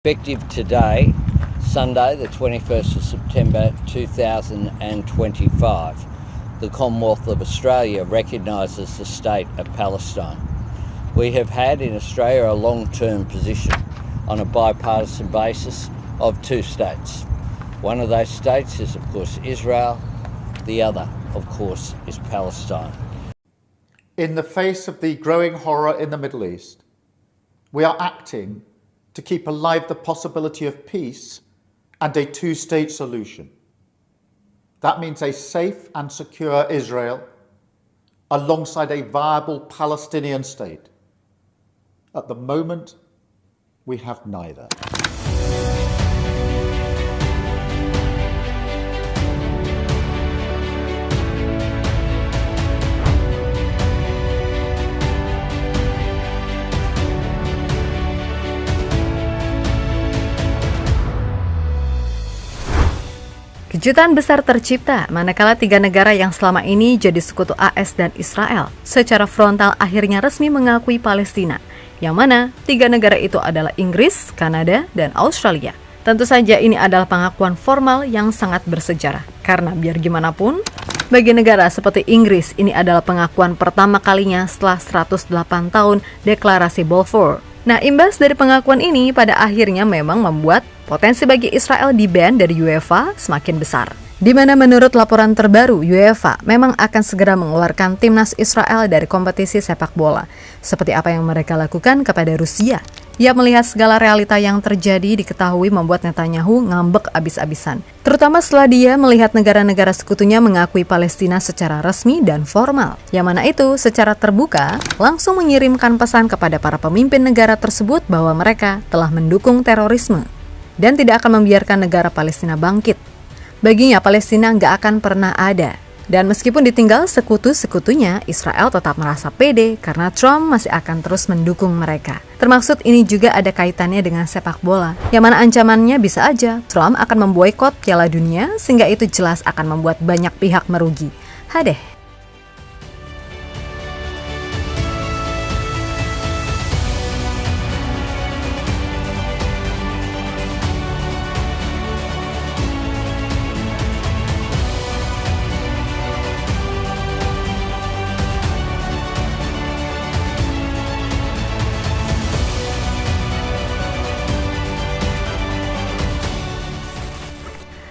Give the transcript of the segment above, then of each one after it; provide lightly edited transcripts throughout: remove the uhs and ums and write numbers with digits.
Effective today, Sunday, the 21st of September 2025, the Commonwealth of Australia recognises the state of Palestine. We have had in Australia a long-term position on a bipartisan basis of two states. One of those states is, of course, Israel. The other, of course, is Palestine. In the face of the growing horror in the Middle East, we are acting to keep alive the possibility of peace and a two-state solution. That means a safe and secure Israel alongside a viable Palestinian state. At the moment, we have neither. Kejutan besar tercipta manakala tiga negara yang selama ini jadi sekutu AS dan Israel secara frontal akhirnya resmi mengakui Palestina, yang mana tiga negara itu adalah Inggris, Kanada, dan Australia. Tentu saja ini adalah pengakuan formal yang sangat bersejarah, karena biar gimana pun, bagi negara seperti Inggris ini adalah pengakuan pertama kalinya setelah 108 tahun deklarasi Balfour. Nah, imbas dari pengakuan ini pada akhirnya memang membuat potensi bagi Israel di-ban dari UEFA semakin besar. Di mana menurut laporan terbaru, UEFA memang akan segera mengeluarkan timnas Israel dari kompetisi sepak bola. Seperti apa yang mereka lakukan kepada Rusia. Ia melihat segala realita yang terjadi diketahui membuat Netanyahu ngambek abis-abisan. Terutama setelah dia melihat negara-negara sekutunya mengakui Palestina secara resmi dan formal. Yang mana itu secara terbuka langsung mengirimkan pesan kepada para pemimpin negara tersebut bahwa mereka telah mendukung terorisme dan tidak akan membiarkan negara Palestina bangkit. Baginya Palestina nggak akan pernah ada. Dan meskipun ditinggal sekutu-sekutunya, Israel tetap merasa pede karena Trump masih akan terus mendukung mereka. Termaksud ini juga ada kaitannya dengan sepak bola, yang mana ancamannya bisa aja Trump akan memboikot Piala Dunia sehingga itu jelas akan membuat banyak pihak merugi. Hadeh.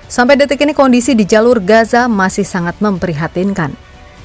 Sampai detik ini kondisi di jalur Gaza masih sangat memprihatinkan.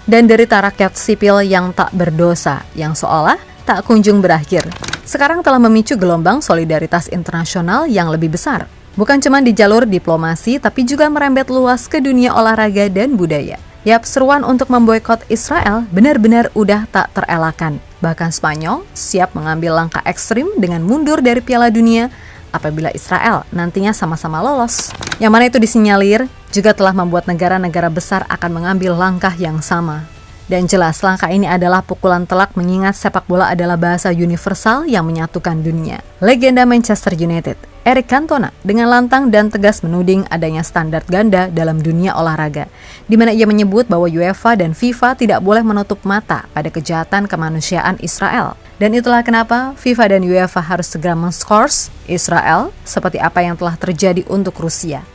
Dan derita rakyat sipil yang tak berdosa, yang seolah tak kunjung berakhir, sekarang telah memicu gelombang solidaritas internasional yang lebih besar. Bukan cuma di jalur diplomasi, tapi juga merembet luas ke dunia olahraga dan budaya. Yap, seruan untuk memboikot Israel benar-benar udah tak terelakkan. Bahkan Spanyol siap mengambil langkah ekstrim dengan mundur dari Piala Dunia apabila Israel nantinya sama-sama lolos. Yang mana itu disinyalir juga telah membuat negara-negara besar akan mengambil langkah yang sama. Dan jelas langkah ini adalah pukulan telak mengingat sepak bola adalah bahasa universal yang menyatukan dunia. Legenda Manchester United, Eric Cantona dengan lantang dan tegas menuding adanya standar ganda dalam dunia olahraga, di mana ia menyebut bahwa UEFA dan FIFA tidak boleh menutup mata pada kejahatan kemanusiaan Israel. Dan itulah kenapa FIFA dan UEFA harus segera men-scores Israel seperti apa yang telah terjadi untuk Rusia.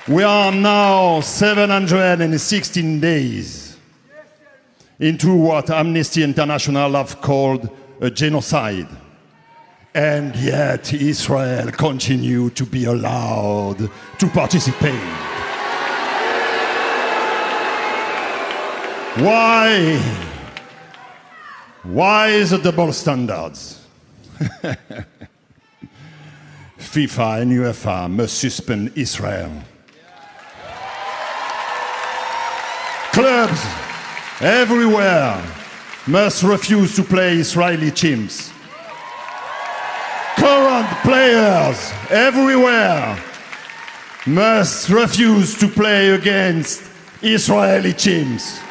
We are now 716 days into what Amnesty International have called a genocide. And yet Israel continue to be allowed to participate. Why? Why the double standards? FIFA and UEFA must suspend Israel. Clubs everywhere must refuse to play Israeli teams. Current players everywhere must refuse to play against Israeli teams.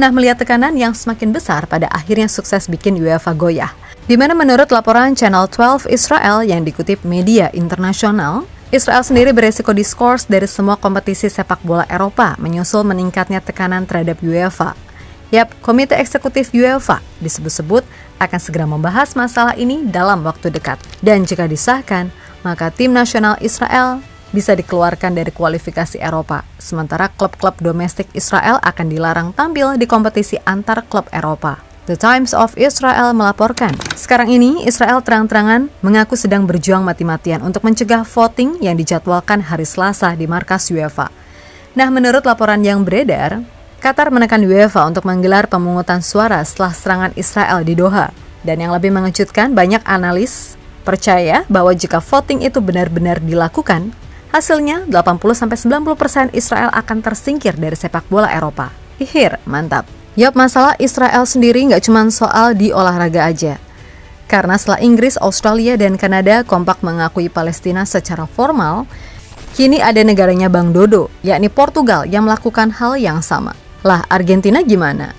Nah, melihat tekanan yang semakin besar pada akhirnya sukses bikin UEFA goyah. Di mana menurut laporan Channel 12 Israel yang dikutip media internasional, Israel sendiri beresiko diskors dari semua kompetisi sepak bola Eropa menyusul meningkatnya tekanan terhadap UEFA. Yap, Komite Eksekutif UEFA disebut-sebut akan segera membahas masalah ini dalam waktu dekat. Dan jika disahkan, maka tim nasional Israel bisa dikeluarkan dari kualifikasi Eropa. Sementara klub-klub domestik Israel akan dilarang tampil di kompetisi antar klub Eropa. The Times of Israel melaporkan, sekarang ini Israel terang-terangan mengaku sedang berjuang mati-matian untuk mencegah voting yang dijadwalkan hari Selasa di markas UEFA. Nah, menurut laporan yang beredar, Qatar menekan UEFA untuk menggelar pemungutan suara setelah serangan Israel di Doha. Dan yang lebih mengejutkan, banyak analis percaya bahwa jika voting itu benar-benar dilakukan, hasilnya 80-90% Israel akan tersingkir dari sepak bola Eropa. Ihir, mantap. Yap, masalah Israel sendiri nggak cuma soal di olahraga aja. Karena setelah Inggris, Australia, dan Kanada kompak mengakui Palestina secara formal, kini ada negaranya Bang Dodo, yakni Portugal yang melakukan hal yang sama. Lah, Argentina gimana?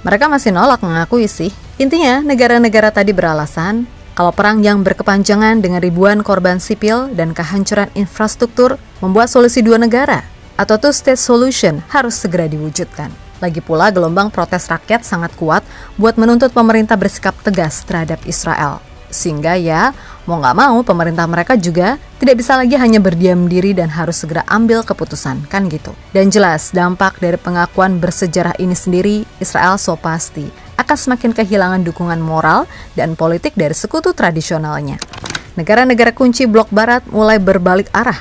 Mereka masih nolak mengakui sih. Intinya, negara-negara tadi beralasan kalau perang yang berkepanjangan dengan ribuan korban sipil dan kehancuran infrastruktur membuat solusi dua negara atau two-state solution harus segera diwujudkan. Lagi pula, gelombang protes rakyat sangat kuat buat menuntut pemerintah bersikap tegas terhadap Israel. Sehingga ya, mau nggak mau pemerintah mereka juga tidak bisa lagi hanya berdiam diri dan harus segera ambil keputusan, kan gitu. Dan jelas, dampak dari pengakuan bersejarah ini sendiri, Israel so pasti akan semakin kehilangan dukungan moral dan politik dari sekutu tradisionalnya. Negara-negara kunci blok barat mulai berbalik arah.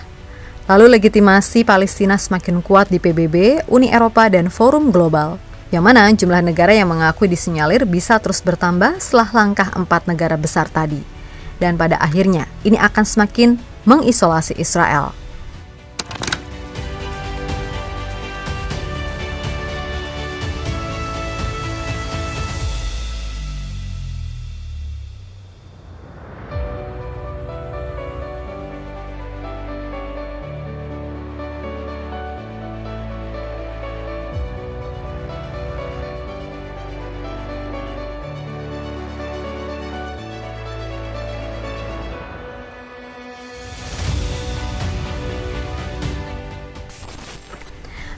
Lalu legitimasi Palestina semakin kuat di PBB, Uni Eropa, dan forum global. Yang mana jumlah negara yang mengakui disinyalir bisa terus bertambah setelah langkah 4 negara besar tadi. Dan pada akhirnya, ini akan semakin mengisolasi Israel.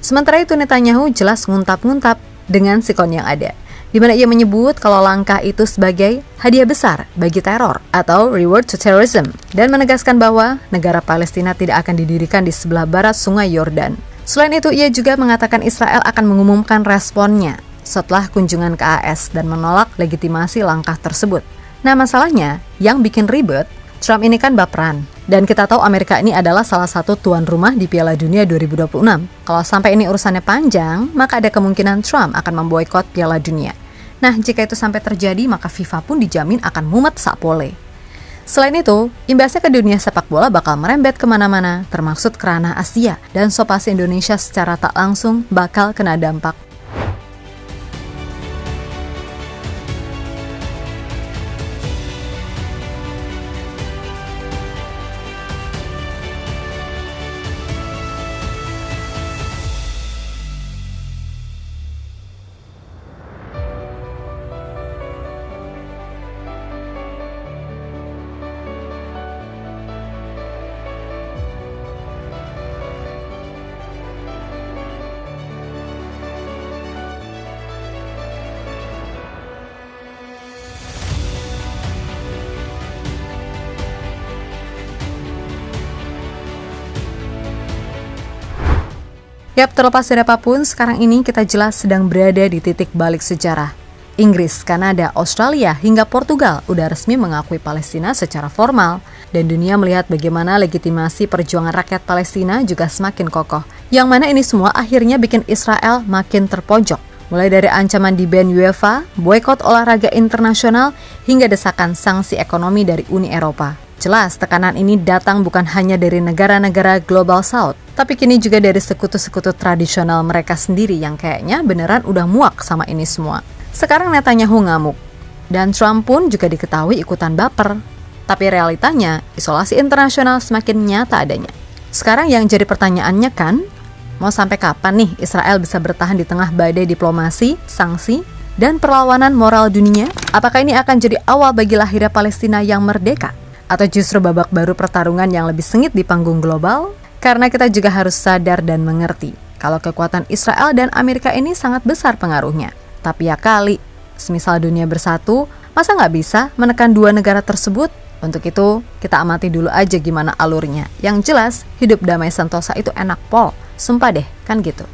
Sementara itu Netanyahu jelas nguntap-nguntap dengan sikon yang ada, di mana ia menyebut kalau langkah itu sebagai hadiah besar bagi teror atau reward to terrorism, dan menegaskan bahwa negara Palestina tidak akan didirikan di sebelah barat sungai Yordan. Selain itu, ia juga mengatakan Israel akan mengumumkan responnya setelah kunjungan ke AS dan menolak legitimasi langkah tersebut. Nah, masalahnya yang bikin ribet, Trump ini kan baperan. Dan kita tahu Amerika ini adalah salah satu tuan rumah di Piala Dunia 2026. Kalau sampai ini urusannya panjang, maka ada kemungkinan Trump akan memboikot Piala Dunia. Nah, jika itu sampai terjadi, maka FIFA pun dijamin akan mumet sakpole. Selain itu, imbasnya ke dunia sepak bola bakal merembet kemana-mana, termasuk ke ranah Asia, dan so pasti Indonesia secara tak langsung bakal kena dampak. Yap, terlepas dari apapun, sekarang ini kita jelas sedang berada di titik balik sejarah. Inggris, Kanada, Australia, hingga Portugal udah resmi mengakui Palestina secara formal. Dan dunia melihat bagaimana legitimasi perjuangan rakyat Palestina juga semakin kokoh. Yang mana ini semua akhirnya bikin Israel makin terpojok. Mulai dari ancaman di-ban UEFA, boikot olahraga internasional, hingga desakan sanksi ekonomi dari Uni Eropa. Jelas, tekanan ini datang bukan hanya dari negara-negara Global South, tapi kini juga dari sekutu-sekutu tradisional mereka sendiri yang kayaknya beneran udah muak sama ini semua. Sekarang Netanyahu ngamuk, dan Trump pun juga diketahui ikutan baper. Tapi realitanya, isolasi internasional semakin nyata adanya. Sekarang yang jadi pertanyaannya kan, mau sampai kapan nih Israel bisa bertahan di tengah badai diplomasi, sanksi, dan perlawanan moral dunia? Apakah ini akan jadi awal bagi lahirnya Palestina yang merdeka? Atau justru babak baru pertarungan yang lebih sengit di panggung global? Karena kita juga harus sadar dan mengerti kalau kekuatan Israel dan Amerika ini sangat besar pengaruhnya. Tapi ya kali, semisal dunia bersatu, masa nggak bisa menekan dua negara tersebut? Untuk itu, kita amati dulu aja gimana alurnya. Yang jelas, hidup damai sentosa itu enak pol. Sumpah deh, kan gitu.